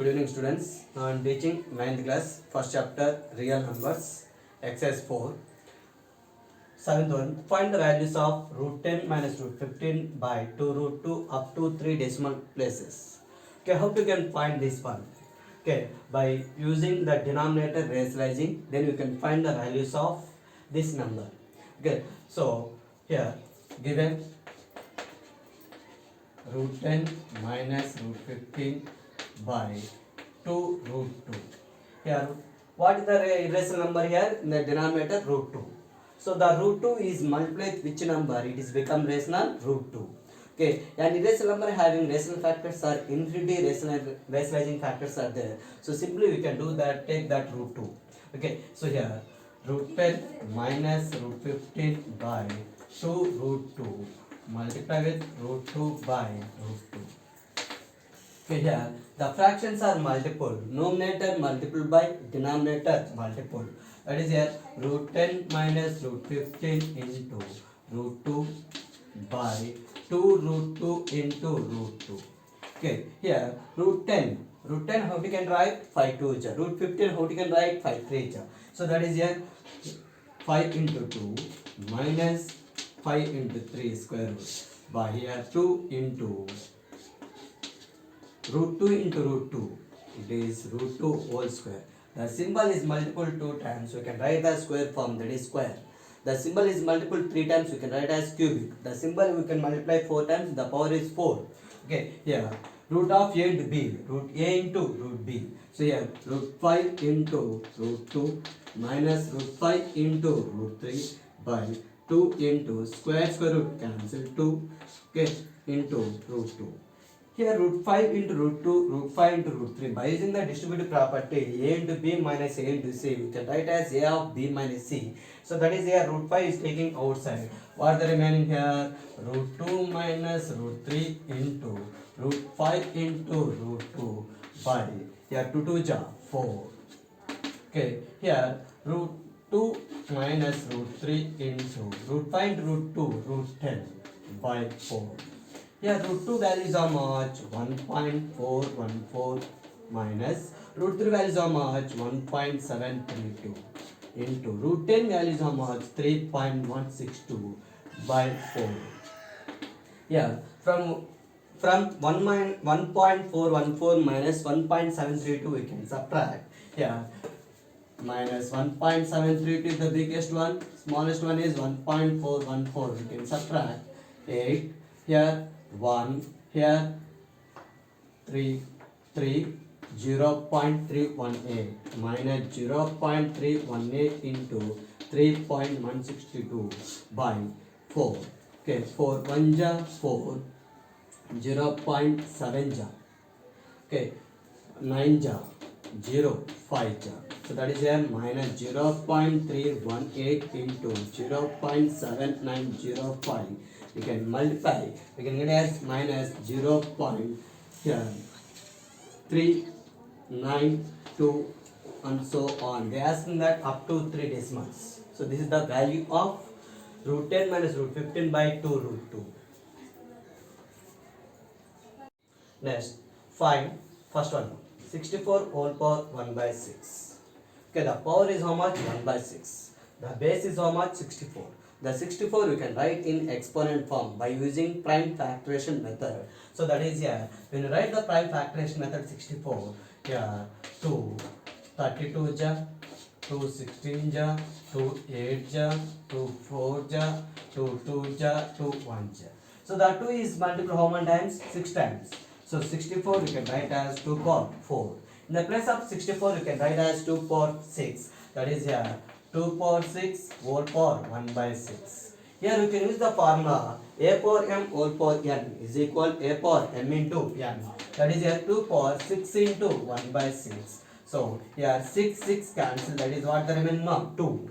Good evening, students. Now I am teaching 9th class, first chapter, real numbers, exercise 4. Seventh one, find the values of root 10 minus root 15 by 2 root 2 up to 3 decimal places. Okay, how you can find this one? Okay, by using the denominator rationalizing, then you can find the values of this number. Okay, so here given root 10 minus root 15 by 2 root 2. Here, what is the irrational number here? In the denominator root 2. So the root 2 is multiplied with which number? It is become rational root 2. Okay, and irrational number having rational factors are infinity rationalizing factors are there. So simply we can do that, take that root 2. Okay, so here root 10 minus root 15 by 2 root 2 multiply with root 2 by root 2. Okay, here the fractions are multiple. Numerator multiple by denominator multiple. That is here root 10 minus root 15 into root 2 by 2 root 2 into root 2. Okay, here root 10. Root 10 how we can write? 5 2 is. Root 15 how we can write? 5 3 is. So that is here 5 into 2 minus 5 into 3 square root by here 2 into root 2 into root 2. It is root 2 whole square. The symbol is multiple 2 times. We can write the square form, that is square. The symbol is multiple 3 times. We can write as cubic. The symbol we can multiply 4 times. The power is 4. Okay, here root of a into b. Root a into root b. So here root 5 into root 2 minus root 5 into root 3 by 2 into square root cancel 2. Okay, into root 2. Here root 5 into root 2, root 5 into root 3. By using the distributive property a into b minus a into c, we can write as a of b minus c. So that is here root 5 is taking outside. What are the remaining here? Root 2 minus root 3 into root 5 into root 2 by here 2 2 ja 4. Okay, here root 2 minus root 3 into root 5 into root 2 root 10 by 4. Here root 2 values are much 1.414 minus root 3 values are much 1.732 into root 10 values are much 3.162 by 4. Here from 1.414 minus 1.732 we can subtract. Here minus 1.732 is the biggest one, smallest one is 1.414. We can subtract 8. Here 1, here 3, 0.318 minus 0.318 into 3.162 by 4. Okay, 4 1 ja 4, 0.7 ja. Okay, 9 ja 0, 5 ja. So that is here minus 0.318 into 0.7905. We can multiply, we can get as minus 0.392 and so on. They are asking that up to 3 decimals. So this is the value of root 10 minus root 15 by 2 root 2. Next, find first one 64 whole power 1 by 6. Okay, the power is how much? 1 by 6. The base is how much? 64. The 64 we can write in exponent form by using prime factorization method. So that is here, when you write the prime factorization method 64, here 2 32 ja, 2 16 ja, 2 8 ja, 2 4 ja, 2 2 ja, 2 1 ja. So the 2 is multiple how many times? 6 times. So 64 we can write as 2 power 4. In the place of 64 you can write as 2 power 6. That is here 2 power 6 whole power 1 by 6. Here you can use the formula a power m whole power n is equal a power m into n. That is here 2 power 6 into 1 by 6. So here 6 6 cancel, that is what the remaining now 2.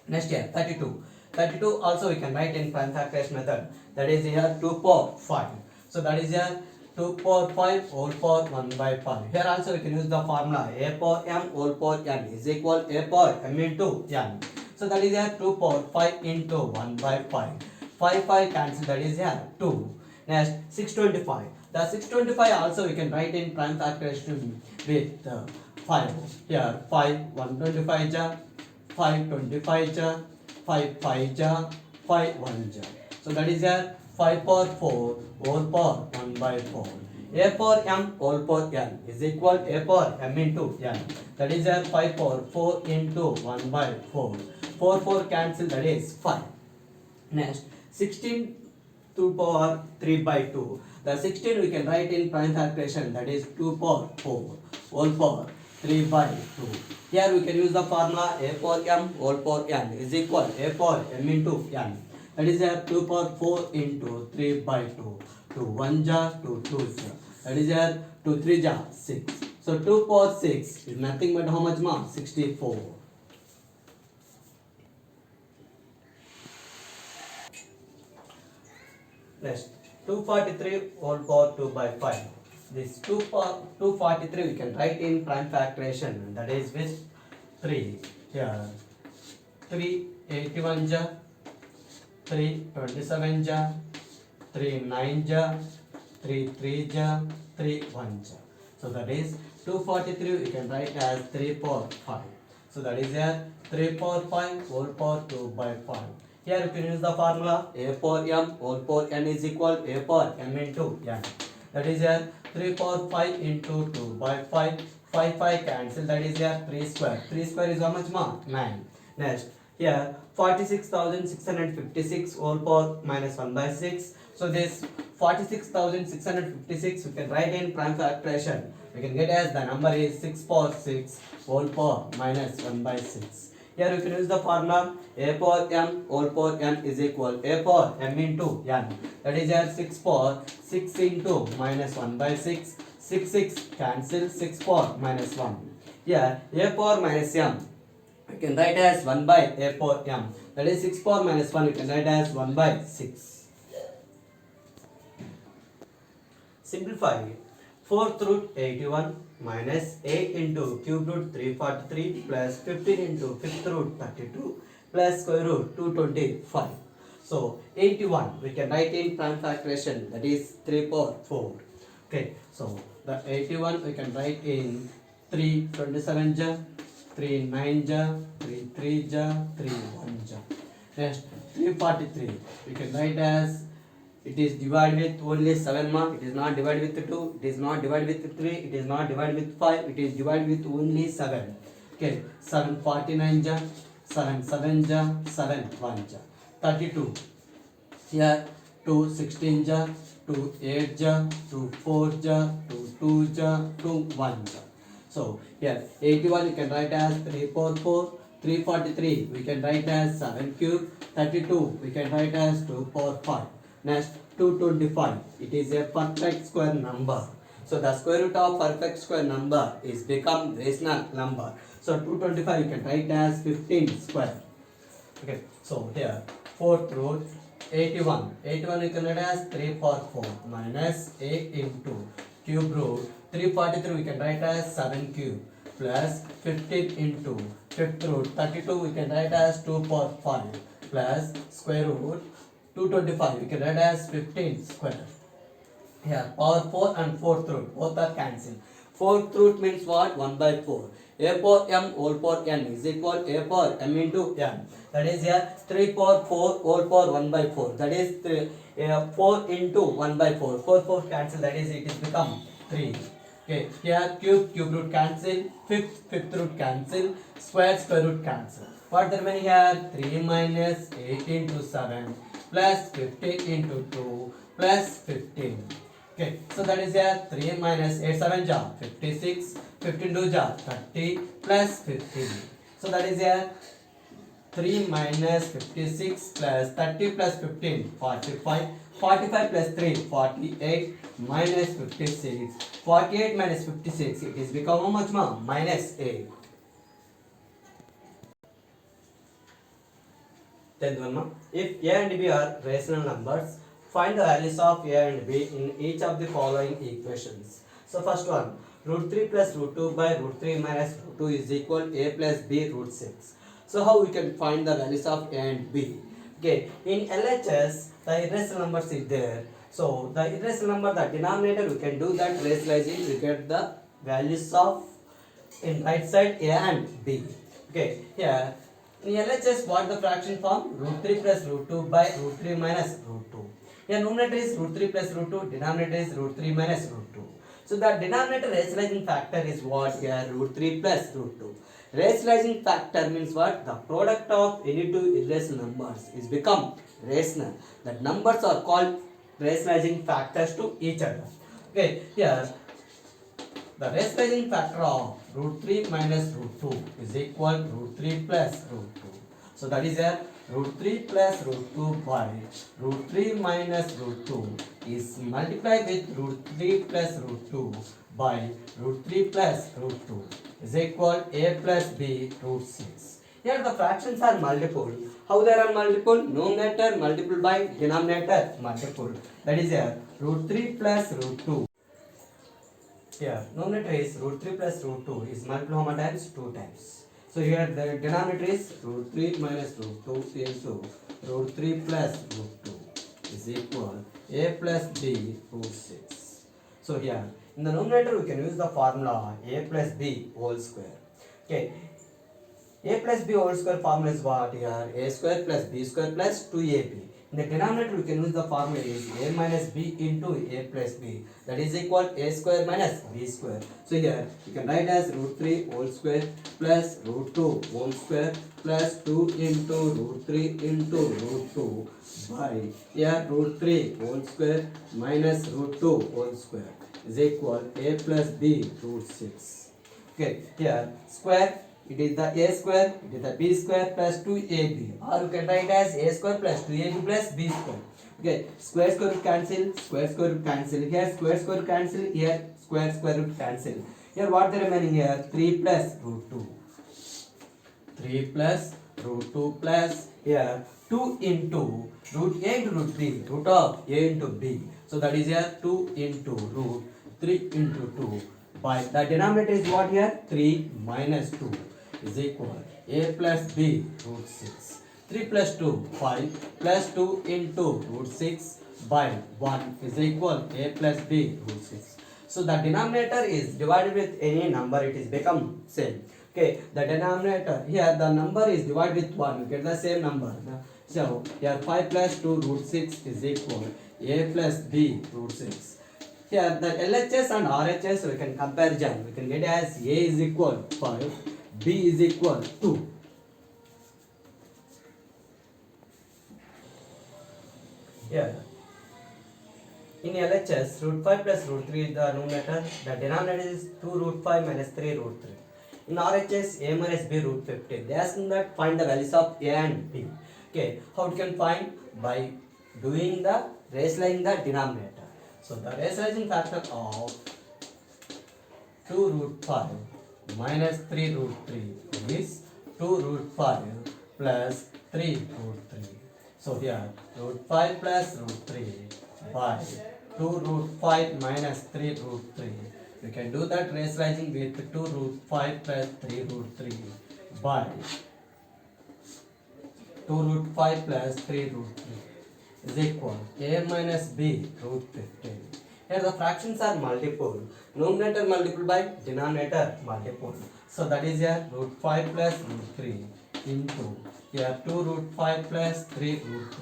Next here 32. 32 also we can write in prime factorization method. That is here 2 power 5. So that is here 2 power 5 whole power 1 by 5. Here also we can use the formula a power m whole power n is equal a power m into n. So that is here 2 power 5 into 1 by 5. 5 5 cancel, that is here 2. Next 625. The 625 also we can write in prime factorization with 5. Here 5 125 ja, 5 25 ja, 5 5 ja, 5 1 ja. So that is here 5 power 4 whole power 1 by 4. A power m whole power n is equal a power m into n. That is here 5 power 4 into 1 by 4. 4 4 cancel, that is 5. Next 16 to power 3 by 2. The 16 we can write in prime factorization, that is 2 power 4 whole power 3 by 2. Here we can use the formula a power m whole power n is equal a power m into n. That is here 2 power 4 into 3 by 2. 2 1 ja, 2 2 ja. That is here 2 3 ja, 6. So 2 power 6 is nothing but how much ma? 64. Next 243 whole power 2 by 5. This 243 we can write in prime factorization, that is with 3. Here 3 81 ja, 3 27 ja, 3 9 ja, 3 3 ja, 3 1 ja. So that is 243 we can write as 3 power 5. So that is here 3 power 5 whole power 2 by 5. Here you can use the formula a power m whole power n is equal a power m into n. That is here 3 power 5 into 2 by 5. 5 5 cancel, that is here 3 square. 3 square is how much ma? 9. Next here 46,656 whole power minus 1 by 6. So this 46,656 we can write in prime factorization. We can get as the number is 6 power 6 whole power minus 1 by 6. Here you can use the formula a power m whole power n is equal a power m into n. That is here 6 power 6 into minus 1 by 6. 6 6 cancel, 6 power minus 1. Here a power minus m we can write as 1 by a power m. That is 6 power minus 1 we can write as 1 by 6. Simplify 4th root 81 minus 8 into cube root 343 plus 15 into 5th root 32 plus square root 225. So 81 we can write in prime factorization, that is 3 power 4. Okay, so the 81 we can write in 3 27 ja, 3 9 ja, 3 3 ja, 3 1 ja. Next 343 we can write as it is divided with only 7 mark. It is not divided with 2. It is not divided with 3. It is not divided with 5. It is divided with only 7. Okay, 7 49 ja, 7 7 ja, 7 1 ja. 32. Here 2 16 ja, 2 8 ja, 2 4 ja, 2 2 ja, 2 1 ja. So here 81 you can write as 3 power 4. 343 we can write as 7 cube. 32 we can write as 2 power 5. Next 225, it is a perfect square number. So the square root of perfect square number is become rational number. So 225 you can write as 15 square. Okay, so here 4th root 81. 81 you can write as 3 power 4 minus 8 into cube root 343 we can write as 7 cube plus 15 into 5th root 32 we can write as 2 power 5 plus square root 225 we can write as 15 square. Here power 4 and 4th root both are cancelled. 4th root means what? 1 by 4. A power m whole power n is equal a power m into n. That is here 3 power 4 whole power 1 by 4. That is 4 into 1 by 4. 4 4 cancel, that is it is become 3. Okay, here cube root cancel, fifth root cancel, square root cancel. What the remaining here? 3 minus 8 into 7 plus 15 into 2 plus 15. Okay, so that is here 3 minus 8 7 ja 56, 15 2 ja 30 plus 15. So that is here 3 minus 56 plus 30 plus 15 45. 45 plus 3 48 minus 56. 48 minus 56 it is become how much more? Minus 8. Tenth one, if a and b are rational numbers, find the values of a and b in each of the following equations. So first one, root 3 plus root 2 by root 3 minus root 2 is equal a plus b root 6. So how we can find the values of a and b? Okay, in LHS the irrational numbers is there. So the irrational number, the denominator, we can do that rationalizing. We get the values of in right side a and b. Okay, here in LHS what the fraction form? Root 3 plus root 2 by root 3 minus root 2. Here numerator is root 3 plus root 2, denominator is root 3 minus root 2. So the denominator rationalizing factor is what? Here root 3 plus root 2. Rationalizing factor means what? The product of any two irrational numbers is become rational. That numbers are called rationalizing factors to each other. Okay, here the rationalizing factor of root 3 minus root 2 is equal root 3 plus root 2. So that is a root 3 plus root 2 by root 3 minus root 2 is multiplied with root 3 plus root 2 by root 3 plus root 2 is equal a plus b root 6. Here the fractions are multiple. How they are multiple? Numerator multiple by denominator multiple. That is a root 3 plus root 2. Here, numerator is root 3 plus root 2 is multiplied how many times? 2 times. So here the denominator is root 3 minus root 2 into root 3 plus root 2 is equal a plus b root 6. So here, in the numerator we can use the formula a plus b whole square. Okay, a plus b whole square formula is what? Here, a square plus b square plus 2ab. In the denominator we can use the formula is a minus b into a plus b, that is equal a square minus b square. So here you can write as root 3 whole square plus root 2 whole square plus 2 into root 3 into root 2 by here root 3 whole square minus root 2 whole square is equal a plus b root 6. Okay, here square, it is the a square, it is the b square plus 2ab, or you can write as a square plus 2ab plus b square. Okay, square root cancel, square root cancel, here square root cancel, here square root cancel. Here what the remaining here? 3 plus root 2. 3 plus root 2 plus here 2 into root a into root 3, root of a into b. So that is here 2 into root 3 into 2 by the denominator is what here? 3 minus 2 is equal a plus b root 6. 3 plus 2, 5 plus 2 into root 6 by 1 is equal a plus b root 6. So the denominator is divided with any number, it is become same. Okay, the denominator here the number is divided with 1, you get the same number. So here 5 plus 2 root 6 is equal a plus b root 6. Here the LHS and RHS we can comparison, we can get as a is equal 5, b is equal 2. Here in LHS root 5 plus root 3 is the numerator, the denominator is 2 root 5 minus 3 root 3. In RHS a minus b root 15. They asking that find the values of a and b. Okay, how you can find? By doing the rationalizing the denominator. So the rationalizing factor of 2 root 5 minus 3 root 3 is 2 root 5 plus 3 root 3. So here root 5 plus root 3 by 2 root 5 minus 3 root 3. You can do that rationalizing with 2 root 5 plus 3 root 3 by 2 root 5 plus 3 root 3 is equal a minus b root 15. Here the fractions are multiple. Numerator multiple by denominator multiple. So that is here root 5 plus root 3 into here 2 root 5 plus 3 root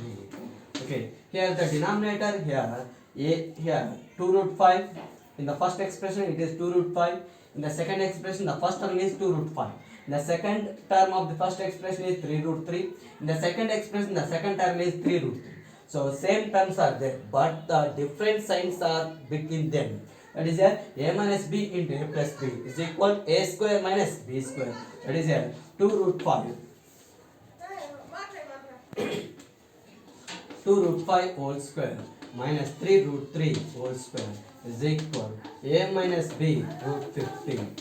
3. Okay, here the denominator here here 2 root 5. In the first expression it is 2 root 5. In the second expression the first term is 2 root 5. In the second term of the first expression is 3 root 3. In the second expression the second term is 3 root 3. So same terms are there, but the different signs are between them. That is a minus b into a plus b is equal a square minus b square. That is a 2 root 5. 2 root 5 whole square minus 3 root 3 whole square is equal a minus b root 15.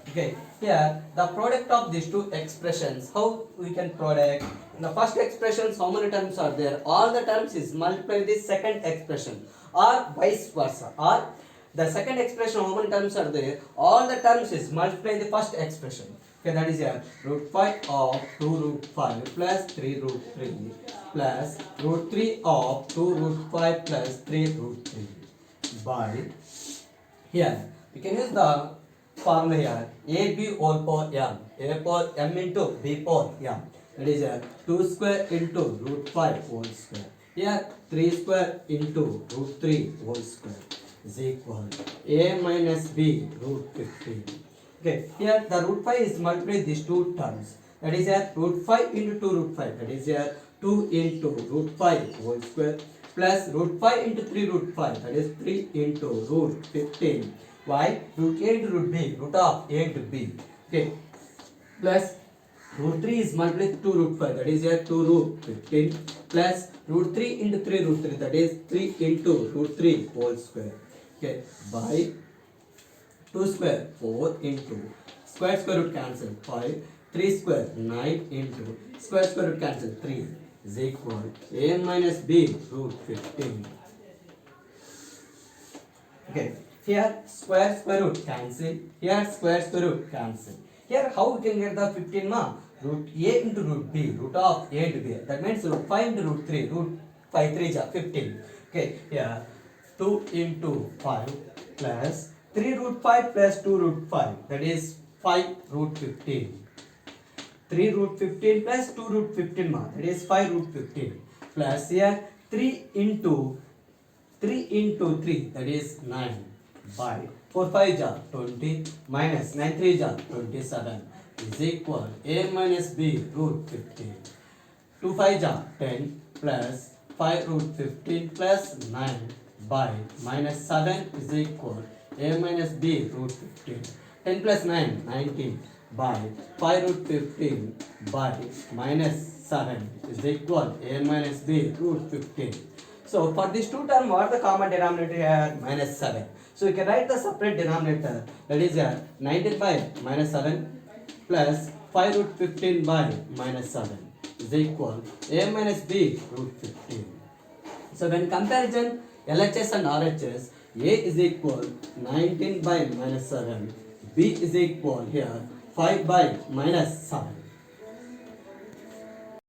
Okay, here the product of these two expressions, how we can product? In the first expressions, how many terms are there? All the terms is multiplied with the second expression, or vice versa. Or the second expression, how many terms are there? All the terms is multiplied the first expression. Okay, that is here root 5 of 2 root 5 plus 3 root 3 plus root 3 of 2 root 5 plus 3 root 3 by here. We can use the formula here AB whole power m. A power m into B power m. That is here 2 square into root 5 whole square. Here 3 square into root 3 whole square is equal A minus B root 15. Okay, here the root 5 is multiplied these two terms. That is here root 5 into 2 root 5. That is here 2 into root 5 whole square plus root 5 into 3 root 5. That is 3 into root 15. Why? Root A into root B. Root of A into B. Okay. Plus root 3 is multiplied with 2 root 5. That is here 2 root 15 plus root 3 into 3 root 3. That is 3 into root 3 whole square. Okay. By 2 square 4 into square root cancel 5, 3 square 9 into square root cancel 3 is equal A minus B root 15. Okay, here square root cancel, here square root cancel. Here how we can get the 15 ma? Root A into root B, root of A to B. That means root 5 into root 3, root 5 3 is 15. Okay, here 2 into 5 plus 3 root 5 plus 2 root 5, that is 5 root 15. 3 root 15 plus 2 root 15 ma, that is 5 root 15 plus here 3 into 3, that is 9 by 4 5 ja 20 minus 9 3 ja 27 is equal A minus B root 15. 2 5 ja 10 plus 5 root 15 plus 9 by minus 7 is equal A minus B root 15. 10 plus 9, 19 by 5 root 15 by minus 7 is equal A minus B root 15. So for this two term, what the common denominator here? Minus 7. So you can write the separate denominator, that is here 19 by minus 7 plus 5 root 15 by minus 7 is equal A minus B root 15. So when comparison LHS and RHS, A is equal 19 by minus 7, B is equal here 5 by minus 7.